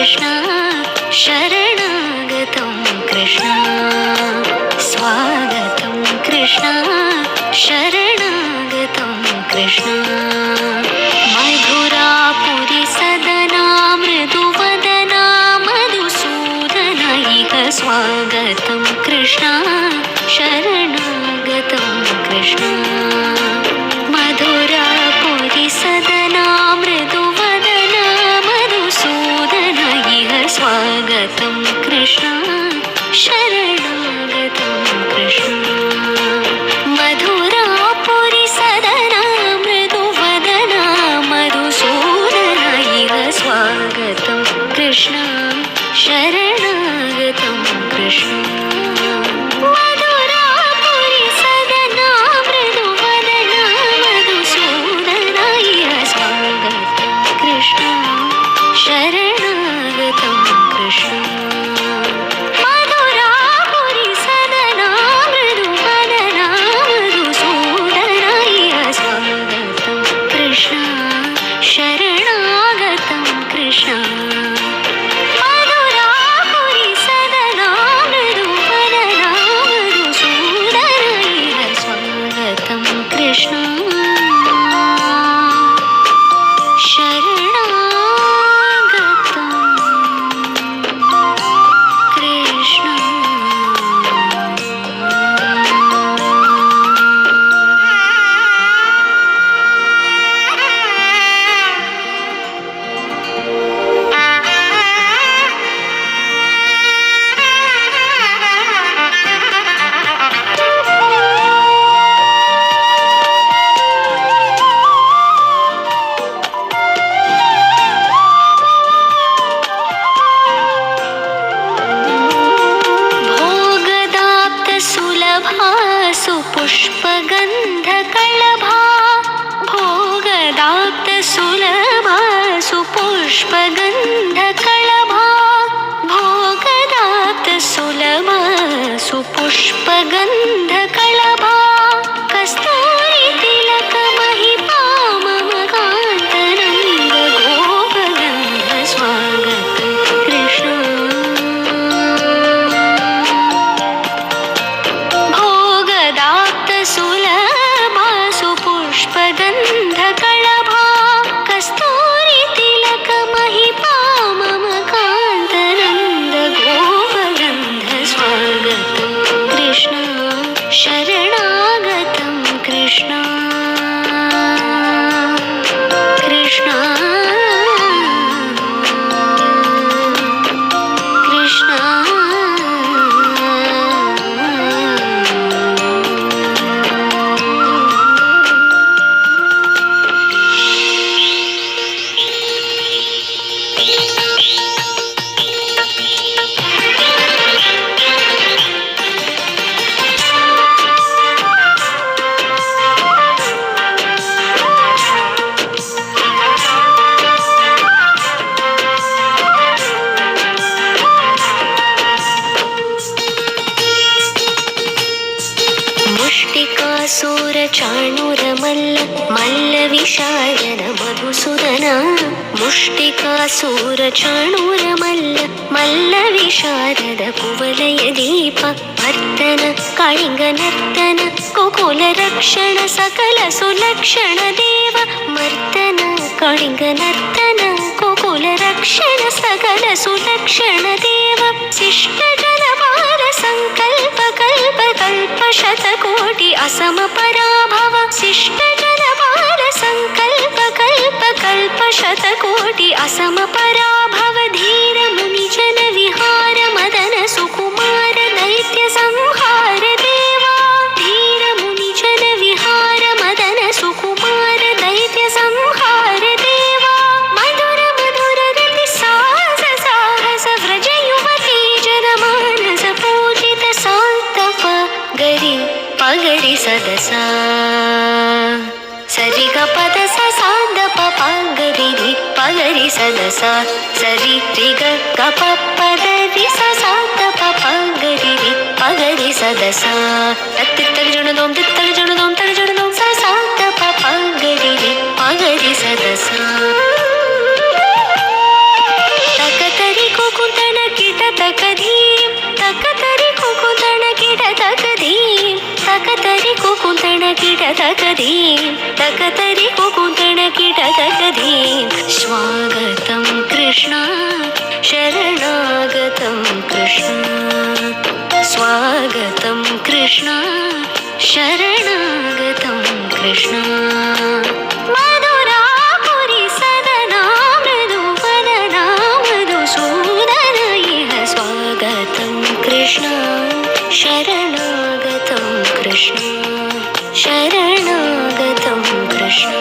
कृष्ण शरणागतं कृष्ण स्वागतं कृष्ण शरणागतं कृष्ण मधुरापुरी सदना मृदुवदना मधुसूदन इह स्वागतं कृष्ण शरणागतं कृष्ण मधुरापुरी सदना मृदुवदना मधुसूदन इह स्वागतं कृष्ण शरणागतं कृष्ण मधुरापुरी सदना मृदुवदना मधुसूदन इह स्वागतं कृष्ण शरणागतं कृष्ण मधुरापुरी सदना मृदुवदना मधुसूदन इह स्वागतं कृष्ण शरणागतं कृष्ण मधुरापुरी सदना मृदुवदना मधुसूदन इह स्वागतं कृष्ण शरणागतं कृष्ण मधुरापुरी सदना मृदुवदना मधुसूदन इह स्वागतं कृष्ण सुपुष्पगन्धकळभा भोगदाप्तसुलभा सुपुष्पगन्धकळभा भोगदाप्तसुलभा सुपुष्पगन्धकळभा कस्तूरी तिलकमहिमा मम कान्तरङ्ग गोपगन्ध स्वागतं कृष्ण सुलभा सुपुष्पगन्धकळभा कस्तूरी तिलकमहिमा मम कान्तरन्द गोपगन्ध स्वागतं कृष्ण शरणागतं कृष्ण कृष्ण कृष्ण मुष्टिकासुरचाणूरमल्ल मल्लविशारद मधुसूदन मुष्टिकासुरचाणूरमल्ल मल्लविशारद कुवलयदीप वर्तन काळिङ्गनर्तन गोकुलरक्षण सकल सुलक्षण देव मर्तन काळिङ्गनर्तन गोकुलरक्षण सकल सुलक्षण देव शिष्टजनपाल संकल्प कल्प कल्प शतकोटि असम पराभव शिष्टजनपाल संकल्प कल्प कल्प शतकोटि असम पराभव धीर मुनिजन विहार मदन सुकुमार दैत्य संहार देवा धीर मुनिजन विहार मदन सुकुमार दैत्य संहार देवा मधुर मधुर रति साहस साहस व्रज युवती जनमानस पूजित सान्तप गरि पगरि सदसा सरि ग पद स साद प गरि रि पगरि सदसा सरि रि ग प पद रि स साद प गरि रि पगरि सदसा तत्तित्तग जणदोम तित्तग जणदोम तग जणदोम स साद प गरि रि पगरि सदसा तकतरि तकधीं तकतरि कुकुटणकिटकधीं स्वागतं कृष्ण शरणागतं कृष्ण स्वागतं कृष्ण शरणागतं कृष्ण मधुरापुरि सदना मृदुवदना मधुसूदन इह स्वागतं कृष्ण शरणागतं कृष्ण शरणागतं कृष्ण